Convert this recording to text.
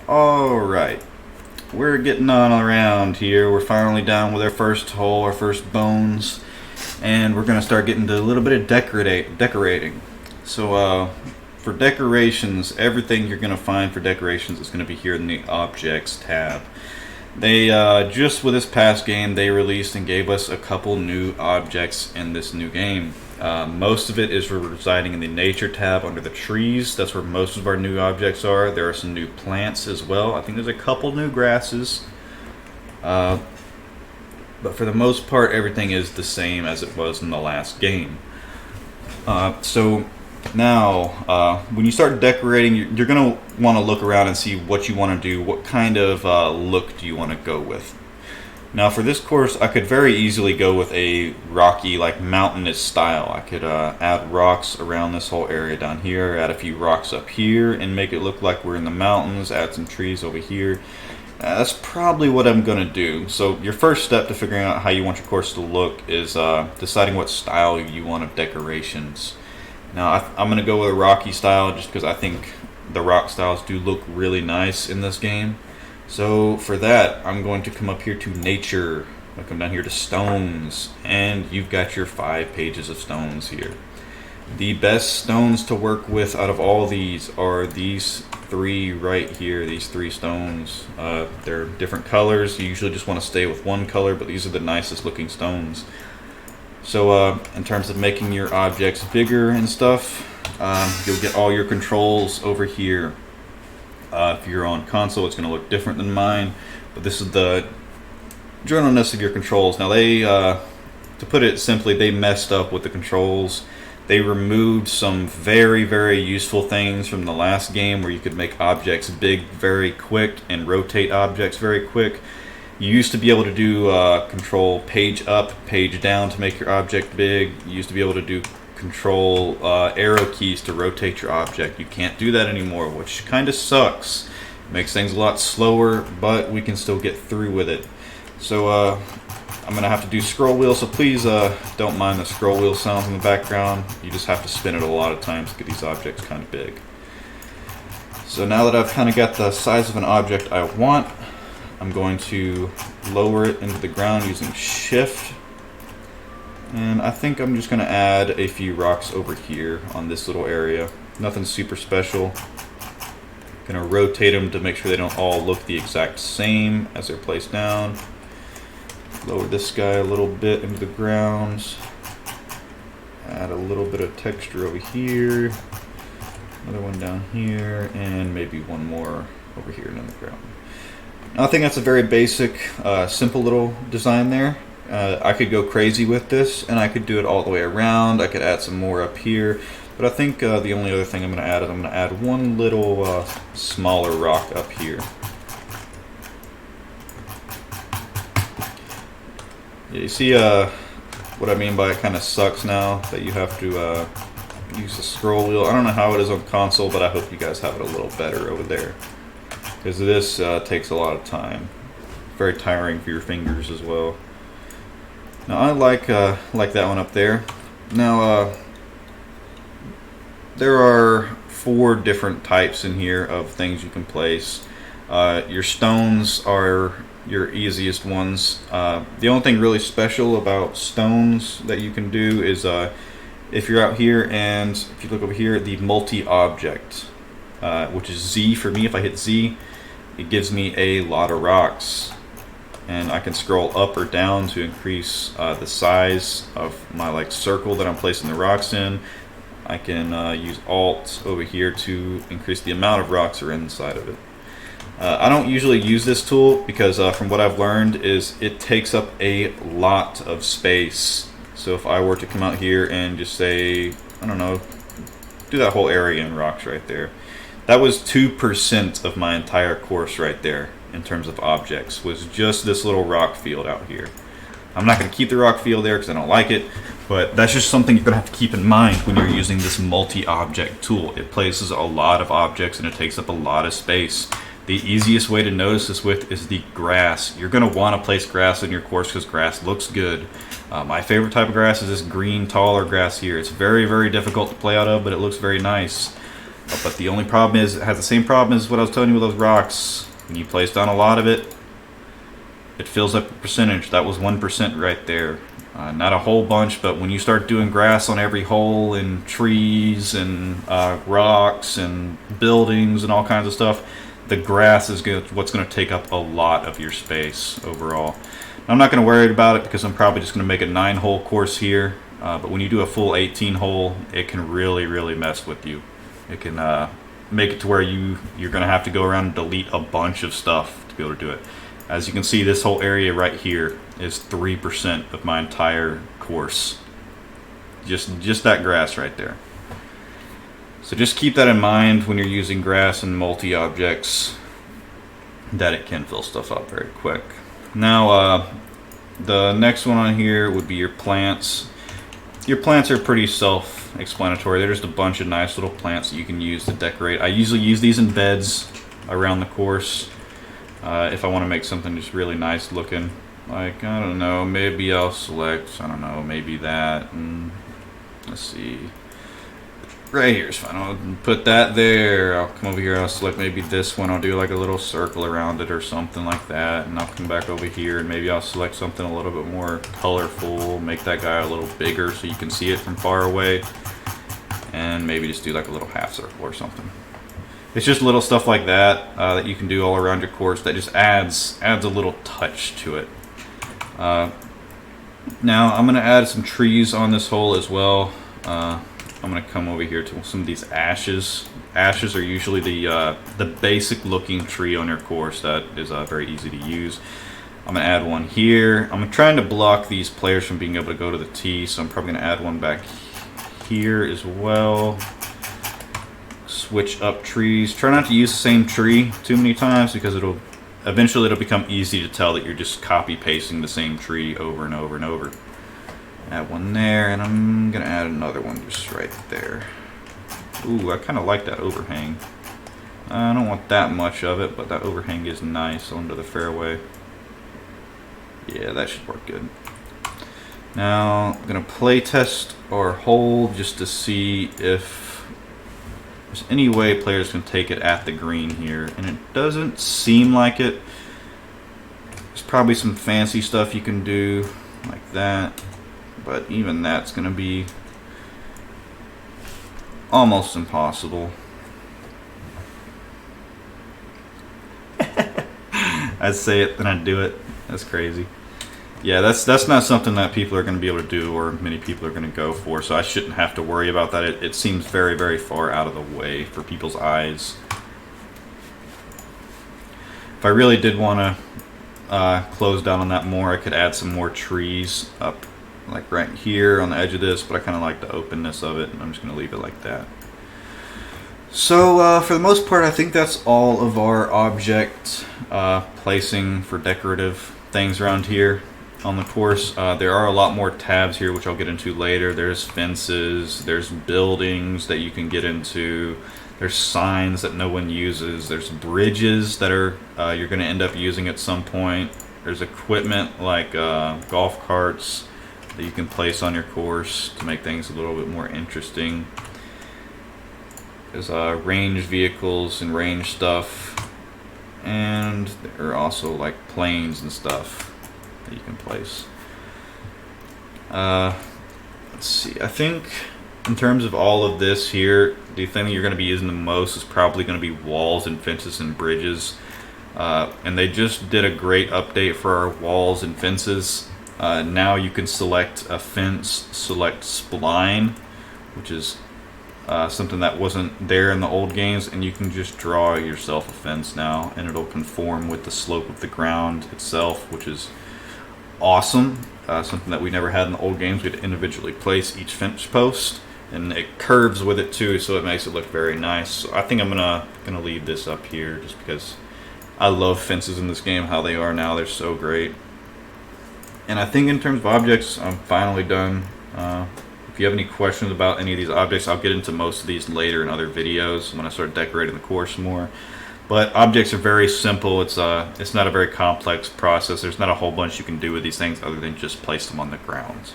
Alright, we're getting on around here. We're finally down with our first hole, our first bones, and we're going to start getting to a little bit of decorating. So for decorations, everything you're going to find for decorations is going to be here in the Objects tab. They just with this past game, they released and gave us a couple new objects in this new game. Most of it is residing in the Nature tab under the trees. That's where most of our new objects are. There are some new plants as well. I think there's a couple new grasses. But for the most part, everything is the same as it was in the last game. So now, when you start decorating, you're going to want to look around and see what you want to do. What kind of look do you want to go with? Now for this course, I could very easily go with a rocky, like mountainous style. I could add rocks around this whole area down here, add a few rocks up here, and make it look like we're in the mountains, add some trees over here. That's probably what I'm going to do. So your first step to figuring out how you want your course to look is deciding what style you want of decorations. Now I'm going to go with a rocky style just because I think the rock styles do look really nice in this game. So for that, I'm going to come up here to Nature. I'll come down here to Stones, and you've got your 5 pages of stones here. The best stones to work with out of all these are these 3 right here, these 3 stones. They're different colors. You usually just want to stay with one color, but these are the nicest looking stones. So in terms of making your objects bigger and stuff, you'll get all your controls over here. If you're on console, it's going to look different than mine, but this is the generalness of your controls. Now they, to put it simply, they messed up with the controls. They removed some very, very useful things from the last game where you could make objects big very quick and rotate objects very quick. You used to be able to do control page up, page down to make your object big. You used to be able to do control arrow keys to rotate your object. You can't do that anymore, which kind of sucks. Makes things a lot slower, but we can still get through with it. So I'm gonna have to do scroll wheel, so please don't mind the scroll wheel sounds in the background. You just have to spin it a lot of times to get these objects kind of big. So now that I've kind of got the size of an object I want, I'm going to lower it into the ground using shift. And I think I'm just going to add a few rocks over here on this little area. Nothing super special. Going to rotate them to make sure they don't all look the exact same as they're placed down. Lower this guy a little bit into the ground. Add a little bit of texture over here. Another one down here, and maybe one more over here in the ground. Now, I think that's a very basic, simple little design there. I could go crazy with this, and I could do it all the way around. I could add some more up here, but I think the only other thing I'm going to add is I'm going to add one little smaller rock up here. Yeah, you see what I mean by it kind of sucks now that you have to use the scroll wheel. I don't know how it is on console, but I hope you guys have it a little better over there, because this takes a lot of time. Very tiring for your fingers as well. Now I like that one up there. Now there are 4 different types in here of things you can place. Your stones are your easiest ones. The only thing really special about stones that you can do is if you're out here and if you look over here, the multi-object, which is Z for me. If I hit Z, it gives me a lot of rocks. And I can scroll up or down to increase the size of my circle that I'm placing the rocks in. I can use Alt over here to increase the amount of rocks that are inside of it. I don't usually use this tool because from what I've learned is it takes up a lot of space. So if I were to come out here and just say, I don't know, do that whole area in rocks right there. That was 2% of my entire course right there. In terms of objects, was just this little rock field out here. I'm not going to keep the rock field there because I don't like it, but that's just something you're going to have to keep in mind when you're using this multi-object tool. It places a lot of objects and it takes up a lot of space. The easiest way to notice this with is the grass. You're going to want to place grass in your course because grass looks good. My favorite type of grass is this green taller grass here. It's very, very difficult to play out of, but it looks very nice. But the only problem is, it has the same problem as what I was telling you with those rocks. When you place down a lot of it, it fills up a percentage. That was 1% right there. Not a whole bunch, but when you start doing grass on every hole and trees and rocks and buildings and all kinds of stuff, the grass is what's going to take up a lot of your space overall. I'm not going to worry about it because I'm probably just going to make a 9-hole course here. But when you do a full 18-hole, it can really, really mess with you. It can make it to where you're going to have to go around and delete a bunch of stuff to be able to do it. As you can see, this whole area right here is 3% of my entire course. Just that grass right there. So just keep that in mind when you're using grass and multi-objects, that it can fill stuff up very quick. Now, the next one on here would be your plants. Your plants are pretty self-explanatory. They're just a bunch of nice little plants that you can use to decorate. I usually use these in beds around the course if I want to make something just really nice looking. Like, I don't know, maybe I'll select, I don't know, maybe that, and let's see. Right here is fine. I'll put that there. I'll come over here. I'll select maybe this one. I'll do like a little circle around it or something like that. And I'll come back over here and maybe I'll select something a little bit more colorful. Make that guy a little bigger so you can see it from far away. And maybe just do like a little half circle or something. It's just little stuff like that that you can do all around your course that just adds a little touch to it. Now I'm going to add some trees on this hole as well. I'm going to come over here to some of these ashes. Ashes are usually the basic looking tree on your course that is very easy to use. I'm going to add one here. I'm trying to block these players from being able to go to the tee, so I'm probably going to add one back here as well. Switch up trees. Try not to use the same tree too many times because eventually it'll become easy to tell that you're just copy pasting the same tree over and over and over. Add one there, and I'm gonna add another one just right there. Ooh, I kind of like that overhang. I don't want that much of it, but that overhang is nice onto the fairway. Yeah, that should work good. Now, I'm gonna play test our hole just to see if there's any way players can take it at the green here, and it doesn't seem like it. There's probably some fancy stuff you can do like that. But even that's going to be almost impossible. I'd say it, then I'd do it. That's crazy. Yeah, that's not something that people are going to be able to do, or many people are going to go for, so I shouldn't have to worry about that. It seems very, very far out of the way for people's eyes. If I really did want to close down on that more, I could add some more trees up like right here on the edge of this, but I kind of like the openness of it, and I'm just going to leave it like that. So for the most part, I think that's all of our object placing for decorative things around here on the course. There are a lot more tabs here, which I'll get into later. There's fences, there's buildings that you can get into, there's signs that no one uses, there's bridges that are you're going to end up using at some point. There's equipment like golf carts that you can place on your course to make things a little bit more interesting. There's range vehicles and range stuff, and there are also like planes and stuff that you can place. Let's see, I think in terms of all of this here, the thing that you're going to be using the most is probably going to be walls and fences and bridges. And they just did a great update for our walls and fences. Now you can select a fence, select spline, which is something that wasn't there in the old games, and you can just draw yourself a fence now, and it'll conform with the slope of the ground itself, which is awesome. Something that we never had in the old games. We had to individually place each fence post, and it curves with it too, so it makes it look very nice. So I think I'm gonna leave this up here just because I love fences in this game. How they are now, they're so great. And I think in terms of objects, I'm finally done. If you have any questions about any of these objects, I'll get into most of these later in other videos when I start decorating the course more. But objects are very simple. It's not a very complex process. There's not a whole bunch you can do with these things other than just place them on the ground.